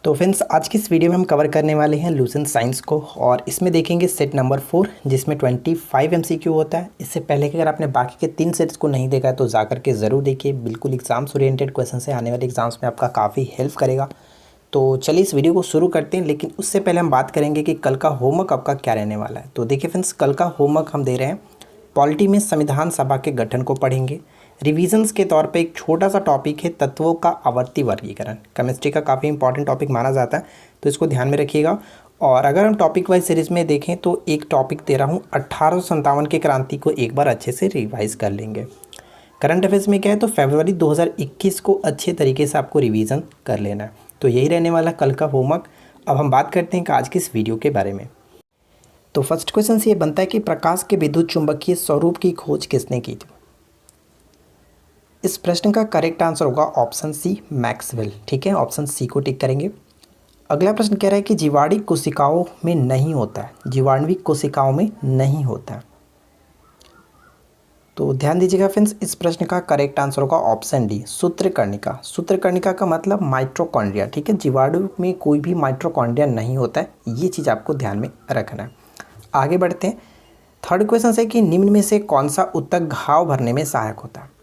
तो फ्रेंड्स आज की इस वीडियो में हम कवर करने वाले हैं लुसेंट साइंस को और इसमें देखेंगे सेट नंबर 4 जिसमें 25 एमसीक्यू होता है। इससे पहले कि अगर आपने बाकी के 3 सेट्स को नहीं देखा है तो जा करके ज़रूर देखिए, बिल्कुल एग्जाम्स ओरिएंटेड क्वेश्चन है, आने वाले एग्जाम्स में आपका काफ़ी हेल्प करेगा। तो चलिए इस वीडियो को शुरू करते हैं, लेकिन उससे पहले हम बात करेंगे कि कल का होमवर्क आपका क्या रहने वाला है। तो देखिए फ्रेंड्स, कल का होमवर्क हम दे रहे हैं पॉलिटी में संविधान सभा के गठन को पढ़ेंगे। रिवीजन्स के तौर पे एक छोटा सा टॉपिक है तत्वों का आवर्ती वर्गीकरण, केमिस्ट्री का काफ़ी इंपॉर्टेंट टॉपिक माना जाता है, तो इसको ध्यान में रखिएगा। और अगर हम टॉपिक वाइज सीरीज़ में देखें तो एक टॉपिक दे रहा हूँ 1857 के क्रांति को एक बार अच्छे से रिवाइज़ कर लेंगे। करंट अफेयर्स में क्या है तो फरवरी 2021 को अच्छे तरीके से आपको रिवीजन कर लेना है। तो यही रहने वाला कल का होमवर्क। अब हम बात करते हैं आज की इस वीडियो के बारे में। तो फर्स्ट क्वेश्चन से ये बनता है कि प्रकाश के विद्युत चुंबकीय स्वरूप की खोज किसने की थी। इस प्रश्न का करेक्ट आंसर होगा ऑप्शन सी, मैक्सवेल। ठीक है, ऑप्शन सी को टिक करेंगे। अगला प्रश्न कह रहा है कि जीवाणु कोशिकाओं में नहीं होता है, जीवाणुविक कोशिकाओं में नहीं होता है। तो ध्यान दीजिएगा फ्रेंड्स, इस प्रश्न का करेक्ट आंसर होगा ऑप्शन डी, सूत्रकर्णिका। सूत्रकर्णिका का मतलब माइटोकॉन्ड्रिया। ठीक है, जीवाणु में कोई भी माइटोकॉन्ड्रिया नहीं होता है, ये चीज़ आपको ध्यान में रखना है। आगे बढ़ते हैं। थर्ड क्वेश्चन है कि निम्न में से कौन सा ऊतक घाव भरने में सहायक होता है।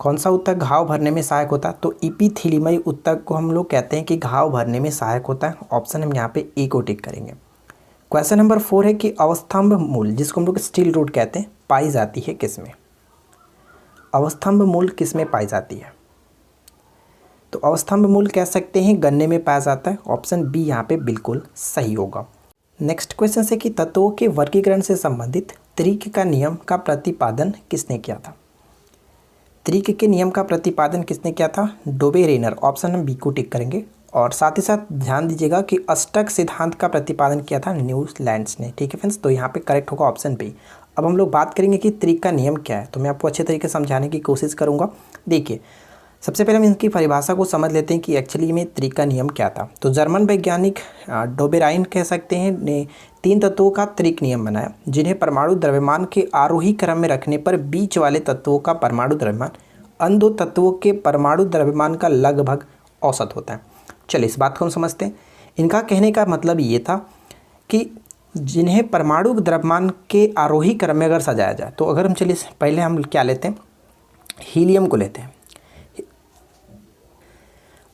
कौन सा ऊतक घाव भरने में सहायक होता है तो इपिथीलियमय ऊतक को हम लोग कहते हैं कि घाव भरने में सहायक होता है। ऑप्शन हम यहाँ पे ए को टिक करेंगे। क्वेश्चन नंबर 4 है कि अवस्थम्भ मूल, जिसको हम लोग स्टील रूट कहते हैं, पाई जाती है किसमें। अवस्थम्भ मूल किसमें पाई जाती है तो अवस्थम्भ मूल कह सकते हैं गन्ने में पाया जाता है। ऑप्शन बी यहाँ पे बिल्कुल सही होगा। नेक्स्ट क्वेश्चन है कि तत्वों के वर्गीकरण से संबंधित त्रिक का नियम का प्रतिपादन किसने किया था। त्रिक के नियम का प्रतिपादन किसने किया था, डोबे रेनर। ऑप्शन हम बी को टिक करेंगे। और साथ ही साथ ध्यान दीजिएगा कि अष्टक सिद्धांत का प्रतिपादन किया था न्यूलैंड्स ने। ठीक है फ्रेंड्स, तो यहाँ पे करेक्ट होगा ऑप्शन बी। अब हम लोग बात करेंगे कि त्रिक का नियम क्या है, तो मैं आपको अच्छे तरीके से समझाने की कोशिश करूँगा। देखिए, सबसे पहले हम इनकी परिभाषा को समझ लेते हैं कि एक्चुअली में त्रिक का नियम क्या था। तो जर्मन वैज्ञानिक डोबेराइन कह सकते हैं ने 3 तत्वों का त्रिक नियम बनाया, जिन्हें परमाणु द्रव्यमान के आरोही क्रम में रखने पर बीच वाले तत्वों का परमाणु द्रव्यमान अन्य 2 तत्वों के परमाणु द्रव्यमान का लगभग औसत होता है। चलिए इस बात को हम समझते हैं। इनका कहने का मतलब ये था कि जिन्हें परमाणु द्रव्यमान के आरोही क्रम में अगर सजाया जाए, तो अगर हम चलिए पहले हम क्या लेते हैं, हीलियम को लेते हैं।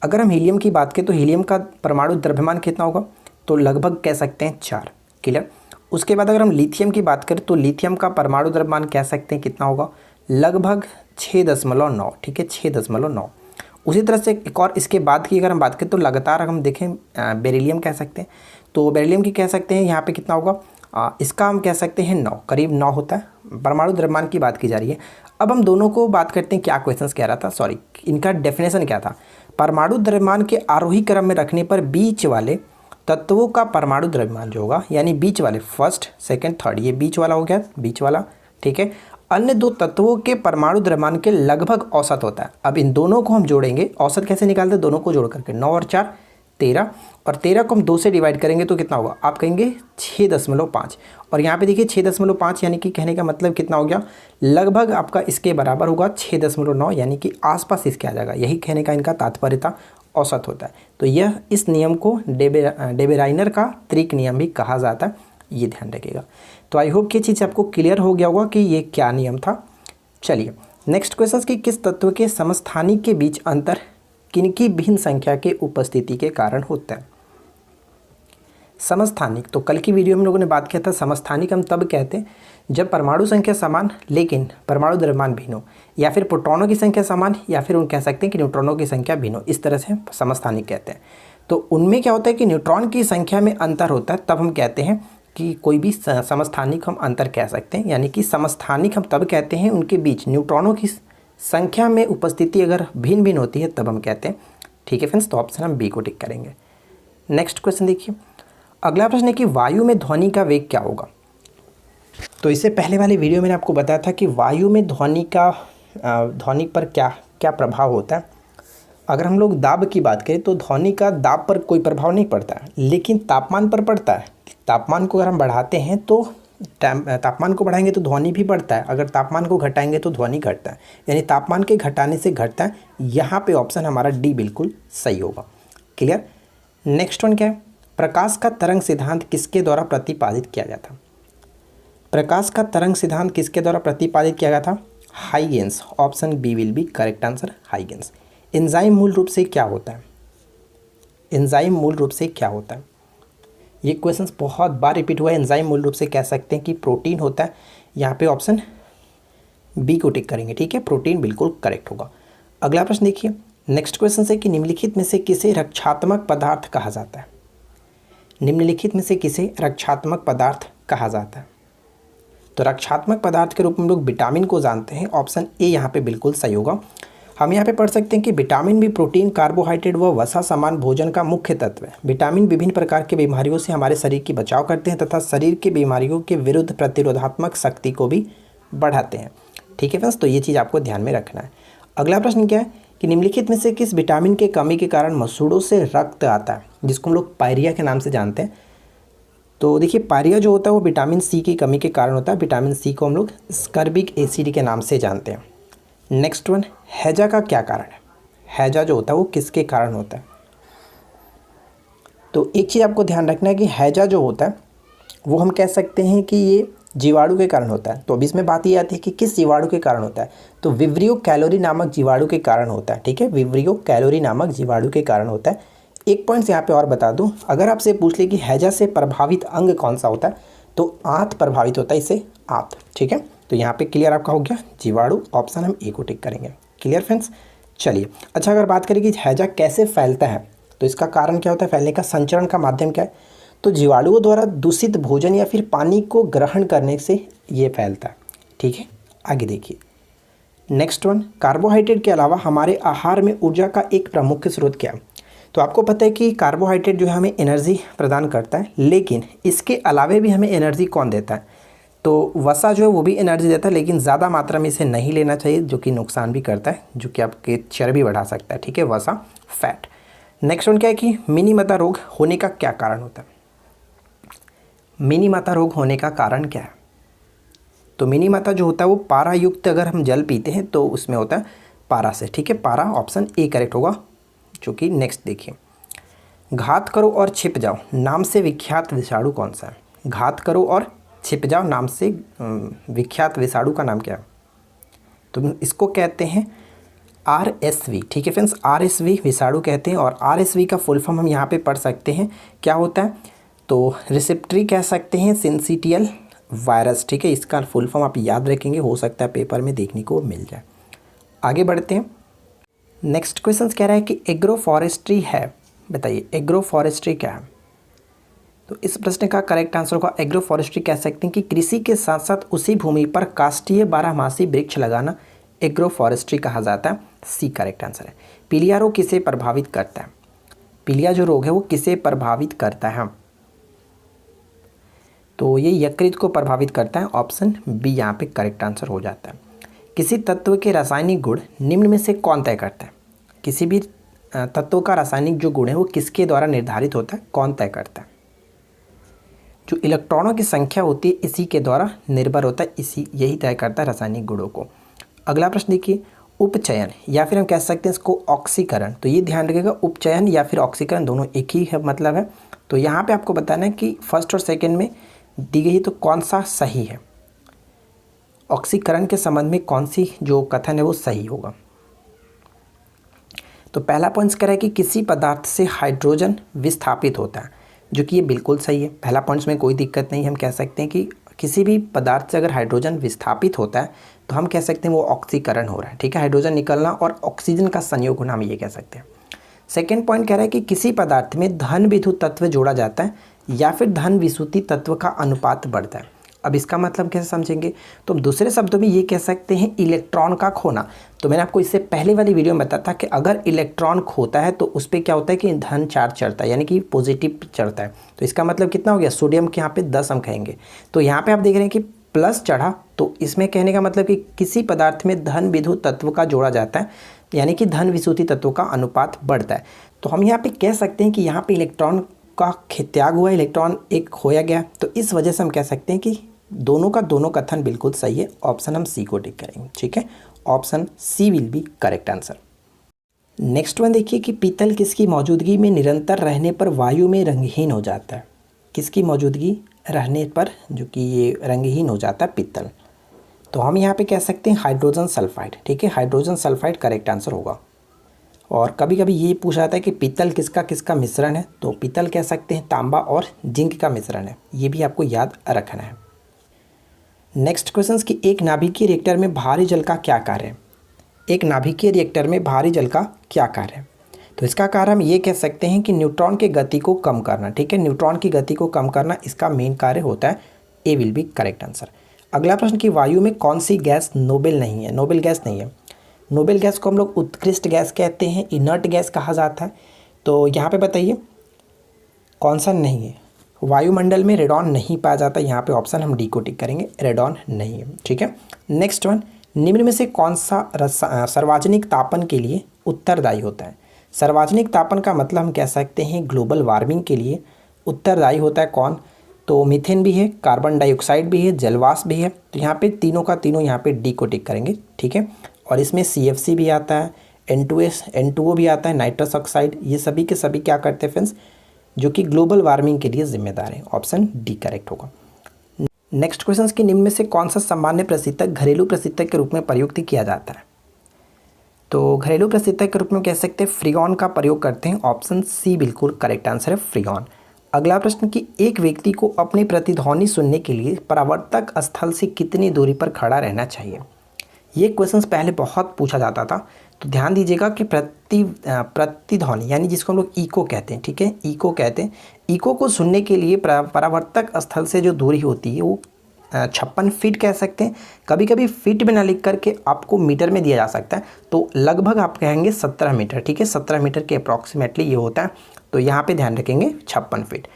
अगर हम हीलियम की बात करें तो हीलियम का परमाणु द्रव्यमान कितना होगा तो लगभग कह सकते हैं 4। क्लियर। उसके बाद अगर हम लिथियम की बात करें तो लिथियम का परमाणु द्रव्यमान कह सकते हैं कितना होगा, लगभग 6.9। ठीक है, 6.9। उसी तरह से एक और इसके बाद की अगर हम बात करें तो लगातार हम देखें बेरिलियम कह सकते हैं, तो बेरिलियम की कह सकते हैं यहाँ पे कितना होगा, इसका हम कह सकते हैं 9, करीब 9 होता है। परमाणु द्रव्यमान की बात की जा रही है। अब हम दोनों को बात करते हैं, क्या क्वेश्चन कह रहा था, सॉरी इनका डेफिनेशन क्या था। परमाणु द्रव्यमान के आरोही क्रम में रखने पर बीच वाले तत्वों का परमाणु द्रव्यमान जो होगा, यानी बीच वाले फर्स्ट सेकंड थर्ड, ये बीच वाला हो गया, बीच वाला। ठीक है, अन्य 2 तत्वों के परमाणु द्रव्यमान के लगभग औसत होता है। अब इन दोनों को हम जोड़ेंगे, औसत कैसे निकालते हैं, दोनों को जोड़ करके 9 और 4 13, और 13 को हम 2 से डिवाइड करेंगे तो कितना होगा, आप कहेंगे 6.5। और यहाँ पे देखिए 6.5 यानी कि कहने का मतलब कितना हो गया, लगभग आपका इसके बराबर होगा 6.9, यानी कि आसपास इसके आ जाएगा। यही कहने का इनका तात्पर्य था, औसत होता है। तो यह इस नियम को डोबेराइनर का त्रिक नियम भी कहा जाता है, ये ध्यान रखिएगा। तो आई होप कि चीज़ आपको क्लियर हो गया होगा कि ये क्या नियम था। चलिए नेक्स्ट क्वेश्चन कि किस तत्व के समस्थानिक के बीच अंतर किनकी भिन्न संख्या के उपस्थिति के कारण होता है। समस्थानिक, तो कल की वीडियो में हम लोगों ने बात किया था, समस्थानिक हम तब कहते हैं जब परमाणु संख्या समान लेकिन परमाणु द्रव्यमान भिन्न हो, या फिर प्रोटॉनों की संख्या समान, या फिर उन कह सकते हैं कि न्यूट्रॉनों की संख्या भिन्न हो, इस तरह से समस्थानिक कहते हैं। तो उनमें क्या होता है कि न्यूट्रॉन की संख्या में अंतर होता है, तब हम कहते हैं कि कोई भी समस्थानिक हम अंतर कह सकते हैं। यानी कि समस्थानिक हम तब कहते हैं उनके बीच न्यूट्रॉनों की संख्या में उपस्थिति अगर भिन्न भिन्न होती है तब हम कहते हैं। ठीक है फ्रेंड्स, तो ऑप्शन हम बी को टिक करेंगे। नेक्स्ट क्वेश्चन देखिए, अगला प्रश्न है कि वायु में ध्वनि का वेग क्या होगा। तो इससे पहले वाले वीडियो में आपको बताया था कि वायु में ध्वनि पर क्या क्या प्रभाव होता है। अगर हम लोग दाब की बात करें तो ध्वनि का दाब पर कोई प्रभाव नहीं पड़ता है, लेकिन तापमान पर पड़ता है। तापमान को अगर हम बढ़ाते हैं तो तापमान को बढ़ाएंगे तो ध्वनि भी बढ़ता है, अगर तापमान को घटाएंगे तो ध्वनि घटता है, यानी तापमान के घटाने से घटता है। यहाँ पे ऑप्शन हमारा डी बिल्कुल सही होगा। क्लियर। नेक्स्ट वन क्या है, प्रकाश का तरंग सिद्धांत किसके द्वारा प्रतिपादित किया गया था? प्रकाश का तरंग सिद्धांत किसके द्वारा प्रतिपादित किया गया था? Huygens. Option B will be correct answer, Huygens. Enzyme मूल रूप से क्या होता है? एंजाइम मूल रूप से क्या होता है? ये क्वेश्चंस बहुत बार रिपीट हुआ है। एंजाइम मूल रूप से कह सकते हैं कि प्रोटीन होता है। यहाँ पे ऑप्शन बी को टिक करेंगे, ठीक है, प्रोटीन बिल्कुल करेक्ट होगा। अगला प्रश्न देखिए, नेक्स्ट क्वेश्चन से कि निम्नलिखित में से किसे रक्षात्मक पदार्थ कहा जाता है? निम्नलिखित में से किसे रक्षात्मक पदार्थ कहा जाता है? तो रक्षात्मक पदार्थ के रूप में हम लोग विटामिन को जानते हैं। ऑप्शन ए यहाँ पे बिल्कुल सही होगा। हम यहाँ पे पढ़ सकते हैं कि विटामिन भी प्रोटीन, कार्बोहाइड्रेट व वसा समान भोजन का मुख्य तत्व है। विटामिन विभिन्न प्रकार के बीमारियों से हमारे शरीर की बचाव करते हैं तथा शरीर के बीमारियों के विरुद्ध प्रतिरोधात्मक शक्ति को भी बढ़ाते हैं। ठीक है फ्रेंड्स, तो ये चीज़ आपको ध्यान में रखना है। अगला प्रश्न क्या है कि निम्नलिखित में से किस विटामिन के कमी के कारण मसूड़ों से रक्त आता है, जिसको हम लोग पायरिया के नाम से जानते हैं? तो देखिए, पायरिया जो होता है वो विटामिन सी की कमी के कारण होता है। विटामिन सी को हम लोग स्कर्बिक एसिड के नाम से जानते हैं। नेक्स्ट वन, हैजा का क्या कारण है? हैजा जो होता है वो किसके कारण होता है? तो एक चीज़ आपको ध्यान रखना है कि हैजा जो होता है वो हम कह सकते हैं कि ये जीवाणु के कारण होता है। तो अब इसमें बात ये आती है कि किस जीवाणु के कारण होता है? तो विब्रियो कैलोरी नामक जीवाणु के कारण होता है। ठीक है, विब्रियो कैलोरी नामक जीवाणु के कारण होता है। एक पॉइंट यहाँ पे और बता दूं, अगर आपसे पूछ ले कि हैजा से प्रभावित अंग कौन सा होता है, तो आंत प्रभावित होता है, इससे आंत। ठीक है, तो यहाँ पे क्लियर आपका हो गया जीवाणु, ऑप्शन हम ए को टिक करेंगे। क्लियर फ्रेंड्स, चलिए। अच्छा, अगर बात करें कि हैजा कैसे फैलता है, तो इसका कारण क्या होता है फैलने का? संचरण का माध्यम क्या है? तो जीवाणुओं द्वारा दूषित भोजन या फिर पानी को ग्रहण करने से ये फैलता है। ठीक है, आगे देखिए। नेक्स्ट वन, कार्बोहाइड्रेट के अलावा हमारे आहार में ऊर्जा का एक प्रमुख स्रोत क्या है? तो आपको पता है कि कार्बोहाइड्रेट जो है हमें एनर्जी प्रदान करता है, लेकिन इसके अलावे भी हमें एनर्जी कौन देता है? तो वसा जो है वो भी एनर्जी देता है, लेकिन ज़्यादा मात्रा में इसे नहीं लेना चाहिए, जो कि नुकसान भी करता है, जो कि आपके चर्बी बढ़ा सकता है। ठीक है, वसा, फैट। नेक्स्ट वन क्या है कि मिनी माता रोग होने का क्या कारण होता है? मिनी माता रोग होने का कारण क्या है? तो मिनी माता जो होता है वो पारा युक्त अगर हम जल पीते हैं तो उसमें होता है पारा से। ठीक है, पारा, ऑप्शन ए करेक्ट होगा। जो कि नेक्स्ट देखिए, घात करो और छिप जाओ नाम से विख्यात विषाणु कौन सा है? घात करो और छिप जाओ नाम से विख्यात विषाणु का नाम क्या है? तो इसको कहते हैं RSV। ठीक है फ्रेंड्स, RSV विषाणु कहते हैं। और RSV का फुल फॉर्म हम यहाँ पे पढ़ सकते हैं, क्या होता है? तो रिसेप्टरी कह सकते हैं सिंसिटियल वायरस। ठीक है, इसका फुल फॉर्म आप याद रखेंगे, हो सकता है पेपर में देखने को मिल जाए। आगे बढ़ते हैं। नेक्स्ट क्वेश्चन कह रहा है कि एग्रो फॉरेस्ट्री है, बताइए एग्रो फॉरेस्ट्री क्या है? तो इस प्रश्न का करेक्ट आंसर होगा एग्रो फॉरेस्ट्री कह सकते हैं कि कृषि के साथ साथ उसी भूमि पर काष्ठीय बारहमासी वृक्ष लगाना एग्रो फॉरेस्ट्री कहा जाता है। सी करेक्ट आंसर है। पीलिया रोग किसे प्रभावित करता है? पीलिया जो रोग है वो किसे प्रभावित करता है? तो ये यकृत को प्रभावित करता है। ऑप्शन बी यहाँ पे करेक्ट आंसर हो जाता है। किसी तत्व के रासायनिक गुण निम्न में से कौन तय करता है? किसी भी तत्व का रासायनिक जो गुण है वो किसके द्वारा निर्धारित होता है, कौन तय करता है? जो इलेक्ट्रॉनों की संख्या होती है इसी के द्वारा निर्भर होता है, यही तय करता है रासायनिक गुणों को। अगला प्रश्न देखिए, उपचयन या फिर हम कह सकते हैं इसको ऑक्सीकरण। तो ये ध्यान रखिएगा, उपचयन या फिर ऑक्सीकरण दोनों एक ही है मतलब है। तो यहाँ पे आपको बताना है कि फर्स्ट और सेकेंड में दी गई तो कौन सा सही है, ऑक्सीकरण के संबंध में कौन सी जो कथन है वो सही होगा। तो पहला पॉइंट कह रहा है कि किसी पदार्थ से हाइड्रोजन विस्थापित होता है, जो कि ये बिल्कुल सही है। पहला पॉइंट्स में कोई दिक्कत नहीं, हम कह सकते हैं कि किसी भी पदार्थ से अगर हाइड्रोजन विस्थापित होता है तो हम कह सकते हैं वो ऑक्सीकरण हो रहा है। ठीक है, हाइड्रोजन निकलना और ऑक्सीजन का संयोग होना, हम ये कह सकते हैं। सेकेंड पॉइंट कह रहा है कि किसी पदार्थ में धन विद्युत तत्व जोड़ा जाता है या फिर धन विद्युतीय तत्व का अनुपात बढ़ता है। अब इसका मतलब कैसे समझेंगे? तो दूसरे शब्दों में ये कह सकते हैं इलेक्ट्रॉन का खोना। तो मैंने आपको इससे पहले वाली वीडियो में बताया था कि अगर इलेक्ट्रॉन खोता है तो उस पर क्या होता है कि धन चार्ज चढ़ता है, यानी कि पॉजिटिव चढ़ता है। तो इसका मतलब कितना हो गया? सोडियम के यहाँ पे 10 हम कहेंगे। तो यहाँ पे आप देख रहे हैं कि प्लस चढ़ा, तो इसमें कहने का मतलब कि किसी पदार्थ में धन विद्युत तत्व का जोड़ा जाता है, यानी कि धन विद्युतीय तत्वों का अनुपात बढ़ता है। तो हम यहाँ पे कह सकते हैं कि यहाँ पे इलेक्ट्रॉन का त्याग हुआ, इलेक्ट्रॉन एक खोया गया, तो इस वजह से हम कह सकते हैं कि दोनों का दोनों कथन बिल्कुल सही है, ऑप्शन हम सी को टिक करेंगे। ठीक है, option C will be correct answer. Next one देखिए कि पीतल किसकी मौजूदगी में निरंतर रहने पर वायु में रंगहीन हो जाता है। किसकी मौजूदगी रहने पर जो कि ये रंगहीन हो जाता है पीतल, तो हम यहाँ पे कह सकते हैं हाइड्रोजन सल्फाइड। ठीक है, हाइड्रोजन सल्फाइड करेक्ट आंसर होगा। और कभी कभी ये पूछा जाता है कि पीतल किसका किसका मिश्रण है, तो पीतल कह सकते हैं तांबा और जिंक का मिश्रण है, ये भी आपको याद रखना है। नेक्स्ट क्वेश्चन कि एक नाभिकीय रिएक्टर में भारी जल का क्या कार्य है। एक नाभिकीय रिएक्टर में भारी जल का क्या कार्य है, तो इसका कार्य हम ये कह सकते हैं कि न्यूट्रॉन की गति को कम करना। ठीक है, न्यूट्रॉन की गति को कम करना इसका मेन कार्य होता है, ए विल बी करेक्ट आंसर। अगला प्रश्न कि वायु में कौन सी गैस नोबेल नहीं है। नोबेल गैस नहीं है, नोबेल गैस को हम लोग उत्कृष्ट गैस कहते हैं, इनर्ट गैस कहा जाता है। तो यहाँ पे बताइए कौन सा नहीं है। वायुमंडल में रेडॉन नहीं पाया जाता, यहाँ पे ऑप्शन हम डी को टिक करेंगे, रेडॉन नहीं है। ठीक है, नेक्स्ट वन, निम्न में से कौन सा सार्वजनिक तापन के लिए उत्तरदायी होता है। सार्वजनिक तापन का मतलब हम कह सकते हैं ग्लोबल वार्मिंग के लिए उत्तरदायी होता है कौन, तो मीथेन भी है, कार्बन डाइऑक्साइड भी है, जलवाष्प भी है। तो यहाँ पे तीनों का तीनों यहाँ पे डी को टिक करेंगे। ठीक है, और इसमें CFC भी आता है, N2S N2O भी आता है, नाइट्रस ऑक्साइड, ये सभी के सभी क्या करते हैं फ्रेंड्स, जो कि ग्लोबल वार्मिंग के लिए जिम्मेदार है। ऑप्शन डी करेक्ट होगा। नेक्स्ट क्वेश्चन कि निम्न में से कौन सा सामान्य प्रशीतक घरेलू प्रशीतक के रूप में प्रयुक्त किया जाता है। तो घरेलू प्रशीतक के रूप में कह सकते हैं फ्रीगॉन का प्रयोग करते हैं, ऑप्शन सी बिल्कुल करेक्ट आंसर है, फ्रीगॉन। अगला प्रश्न कि एक व्यक्ति को अपनी प्रतिध्वनि सुनने के लिए परावर्तक स्थल से कितनी दूरी पर खड़ा रहना चाहिए। ये क्वेश्चंस पहले बहुत पूछा जाता था, तो ध्यान दीजिएगा कि प्रतिध्वनि यानी जिसको हम लोग इको कहते हैं। ठीक है, इको कहते हैं, इको को सुनने के लिए परावर्तक स्थल से जो दूरी होती है वो 56 फीट कह सकते हैं। कभी कभी फीट में ना लिख करके आपको मीटर में दिया जा सकता है, तो लगभग आप कहेंगे 17 मीटर। ठीक है, 17 मीटर के अप्रॉक्सीमेटली ये होता है, तो यहाँ पे ध्यान रखेंगे 56 फीट।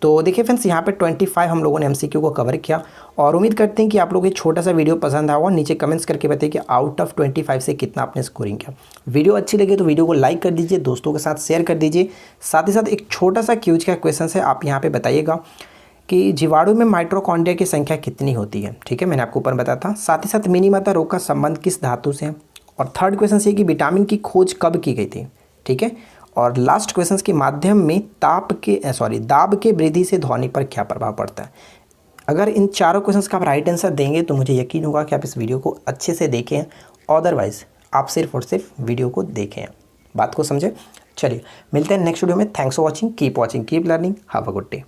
तो देखिए फ्रेंड्स, यहाँ पे 25 हम लोगों ने MCQ को कवर किया, और उम्मीद करते हैं कि आप लोगों को छोटा सा वीडियो पसंद आया होगा। नीचे कमेंट्स करके बताइए कि आउट ऑफ 25 से कितना आपने स्कोरिंग किया। वीडियो अच्छी लगे तो वीडियो को लाइक कर दीजिए, दोस्तों के साथ शेयर कर दीजिए। साथ ही साथ एक छोटा सा क्यूज का क्वेश्चन है, आप यहाँ पे बताइएगा कि जीवाणु में माइटोकॉन्ड्रिया की संख्या कितनी होती है। ठीक है, मैंने आपको ऊपर बताया था। साथ ही साथ मिनीमाता रोग का संबंध किस धातु से है। और थर्ड क्वेश्चन ये कि विटामिन की खोज कब की गई थी। ठीक है, और लास्ट क्वेश्चन के माध्यम में दाब के वृद्धि से ध्वनि पर क्या प्रभाव पड़ता है। अगर इन चारों क्वेश्चंस का आप राइट आंसर देंगे तो मुझे यकीन होगा कि आप इस वीडियो को अच्छे से देखें, अदरवाइज आप सिर्फ और सिर्फ वीडियो को देखें, बात को समझे। चलिए मिलते हैं नेक्स्ट वीडियो में। Thanks for watching, keep watching, keep learning, have a good day.